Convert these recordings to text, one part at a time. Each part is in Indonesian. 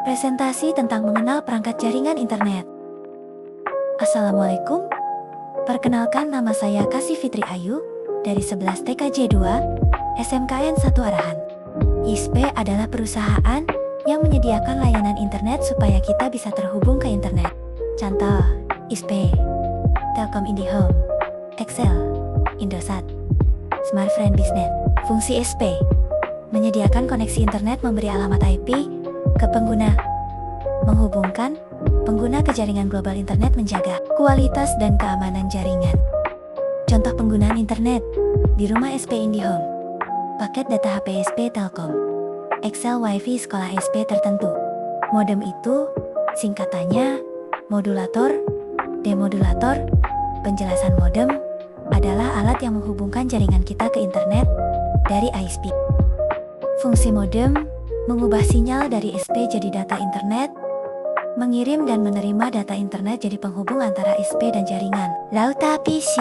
Presentasi tentang mengenal perangkat jaringan internet. Assalamualaikum. Perkenalkan, nama saya Kasih Fitri Ayu dari 11 TKJ 2 SMKN 1 Arahan. ISP adalah perusahaan yang menyediakan layanan internet supaya kita bisa terhubung ke internet. Contoh, ISP, Telkom IndiHome, Excel, Indosat, Smartfren Biznet. Fungsi ISP menyediakan koneksi internet, memberi alamat IP ke pengguna, menghubungkan pengguna ke jaringan global internet, menjaga kualitas dan keamanan jaringan. Contoh penggunaan internet di rumah SP IndiHome, paket data HP SP Telkom, Excel Wi-Fi sekolah SP tertentu. Modem itu singkatannya modulator, demodulator. Penjelasan modem adalah alat yang menghubungkan jaringan kita ke internet dari ISP. Fungsi modem mengubah sinyal dari ISP jadi data internet, mengirim dan menerima data internet jadi penghubung antara ISP dan jaringan. Lauta PC.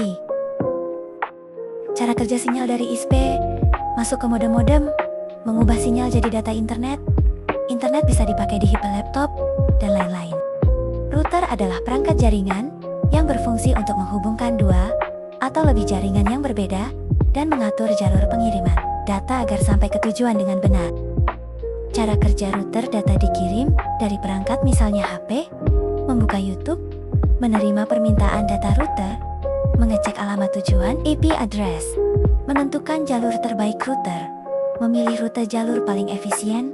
Cara kerja sinyal dari ISP masuk ke modem-modem, mengubah sinyal jadi data internet. Internet bisa dipakai di HP, laptop, dan lain-lain. Router adalah perangkat jaringan yang berfungsi untuk menghubungkan dua atau lebih jaringan yang berbeda dan mengatur jalur pengiriman data agar sampai ke tujuan dengan benar. Cara kerja router: data dikirim dari perangkat misalnya HP, membuka YouTube, menerima permintaan data router, mengecek alamat tujuan IP address, menentukan jalur terbaik router, memilih rute jalur paling efisien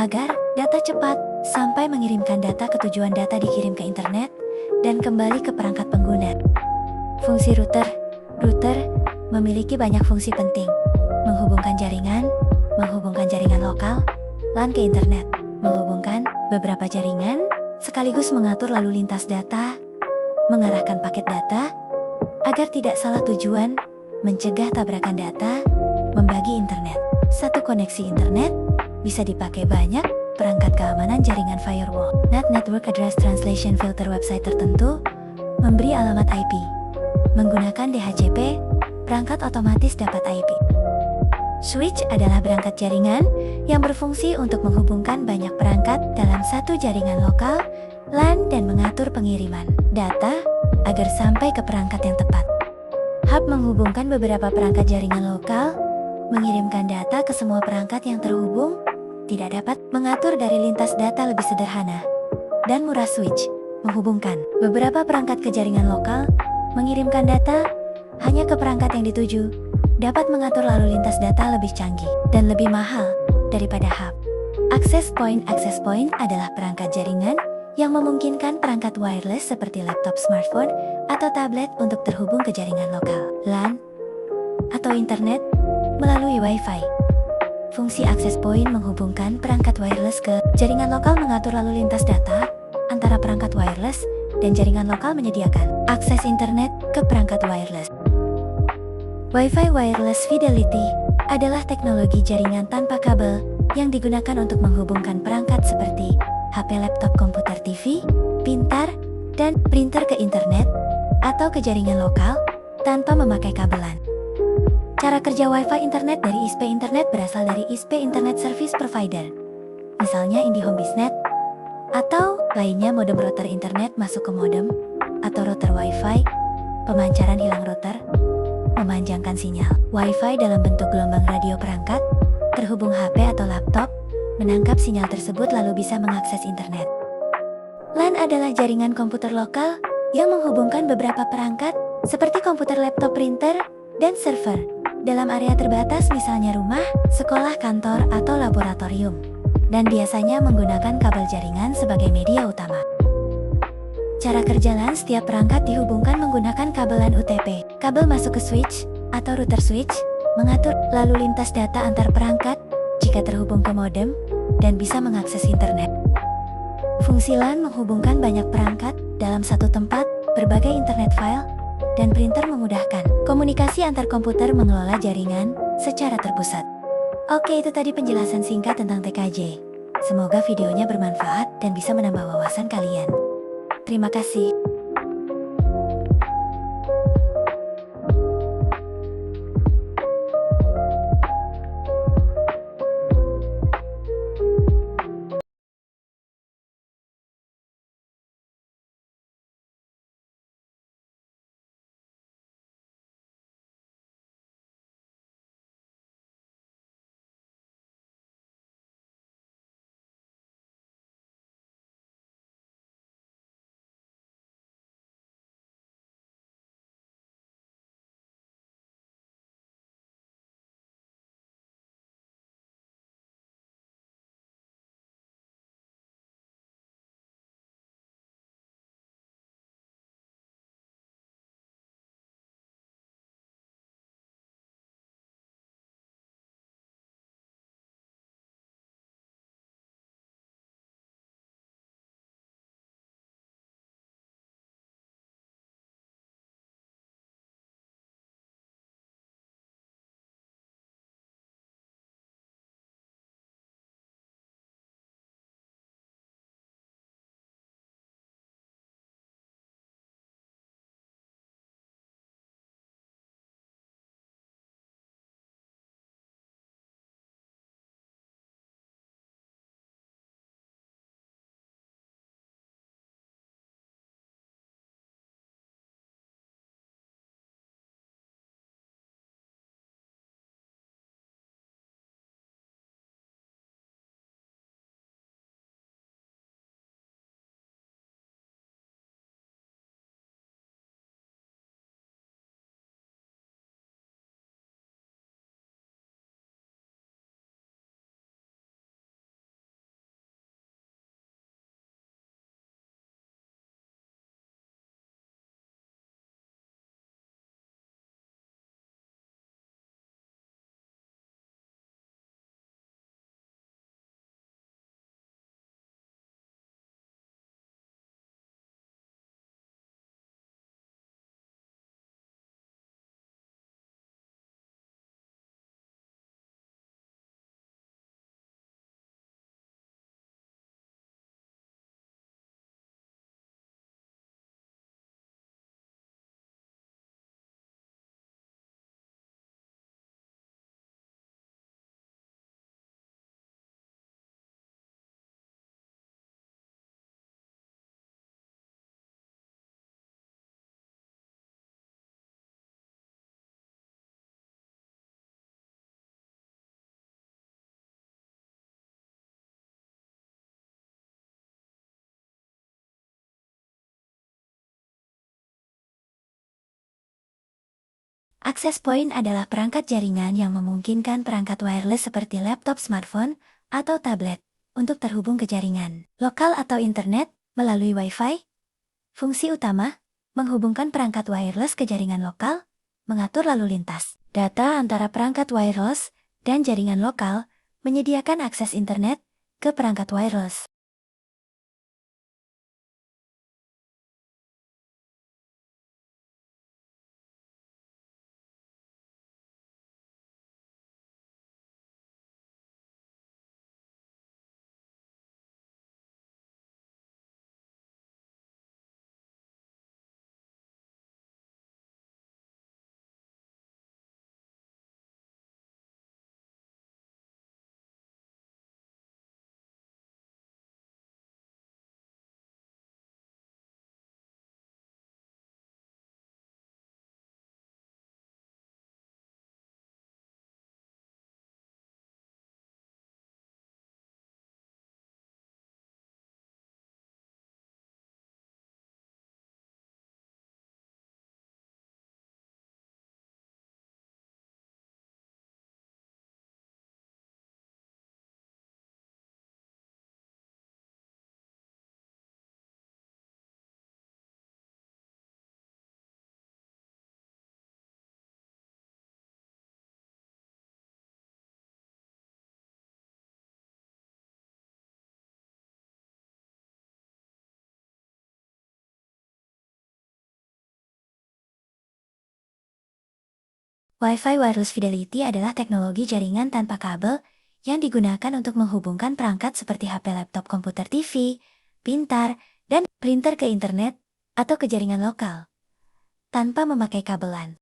agar data cepat sampai mengirimkan data ke tujuan. Data dikirim ke internet dan kembali ke perangkat pengguna. Fungsi router memiliki banyak fungsi penting: menghubungkan jaringan lokal, LAN ke internet, menghubungkan beberapa jaringan, sekaligus mengatur lalu lintas data, mengarahkan paket data agar tidak salah tujuan, mencegah tabrakan data, membagi internet. Satu koneksi internet bisa dipakai banyak perangkat keamanan jaringan, firewall, NAT Network Address Translation Filter, website tertentu, memberi alamat IP, menggunakan DHCP, perangkat otomatis dapat IP. Switch adalah perangkat jaringan yang berfungsi untuk menghubungkan banyak perangkat dalam satu jaringan lokal, LAN, dan mengatur pengiriman data agar sampai ke perangkat yang tepat. Hub menghubungkan beberapa perangkat jaringan lokal, mengirimkan data ke semua perangkat yang terhubung, tidak dapat mengatur dari lintas data lebih sederhana dan murah. Switch menghubungkan beberapa perangkat ke jaringan lokal, mengirimkan data hanya ke perangkat yang dituju, dapat mengatur lalu lintas data lebih canggih dan lebih mahal daripada hub. Access point adalah perangkat jaringan yang memungkinkan perangkat wireless seperti laptop, smartphone, atau tablet untuk terhubung ke jaringan lokal, LAN, atau internet melalui Wi-Fi. Fungsi access point menghubungkan perangkat wireless ke jaringan lokal, mengatur lalu lintas data antara perangkat wireless dan jaringan lokal, menyediakan akses internet ke perangkat wireless. Wi-Fi Wireless Fidelity adalah teknologi jaringan tanpa kabel yang digunakan untuk menghubungkan perangkat seperti HP, laptop, komputer, TV, pintar, dan printer ke internet atau ke jaringan lokal tanpa memakai kabelan. Cara kerja Wi-Fi internet dari ISP. Internet berasal dari ISP, Internet Service Provider, misalnya IndiHome Biznet, atau lainnya. Modem router internet masuk ke modem atau router Wi-Fi. Pemancaran hilang router memanjangkan sinyal. Wi-Fi dalam bentuk gelombang radio perangkat terhubung HP atau laptop, menangkap sinyal tersebut lalu bisa mengakses internet. LAN adalah jaringan komputer lokal yang menghubungkan beberapa perangkat seperti komputer, laptop, printer, dan server dalam area terbatas, misalnya rumah, sekolah, kantor, atau laboratorium, dan biasanya menggunakan kabel jaringan sebagai media utama. Cara kerja LAN: setiap perangkat dihubungkan menggunakan kabel LAN UTP. Kabel masuk ke switch atau router. Switch mengatur lalu lintas data antar perangkat jika terhubung ke modem dan bisa mengakses internet. Fungsi LAN menghubungkan banyak perangkat dalam satu tempat, berbagai internet file, dan printer, memudahkan komunikasi antar komputer, mengelola jaringan secara terpusat. Oke, itu tadi penjelasan singkat tentang TKJ. Semoga videonya bermanfaat dan bisa menambah wawasan kalian. Terima kasih. Access point adalah perangkat jaringan yang memungkinkan perangkat wireless seperti laptop, smartphone, atau tablet untuk terhubung ke jaringan lokal atau internet melalui Wi-Fi. Fungsi utama, menghubungkan perangkat wireless ke jaringan lokal, mengatur lalu lintas data antara perangkat wireless dan jaringan lokal, menyediakan akses internet ke perangkat wireless. Wi-Fi Wireless Fidelity adalah teknologi jaringan tanpa kabel yang digunakan untuk menghubungkan perangkat seperti HP, laptop, komputer, TV, pintar, dan printer ke internet atau ke jaringan lokal tanpa memakai kabelan.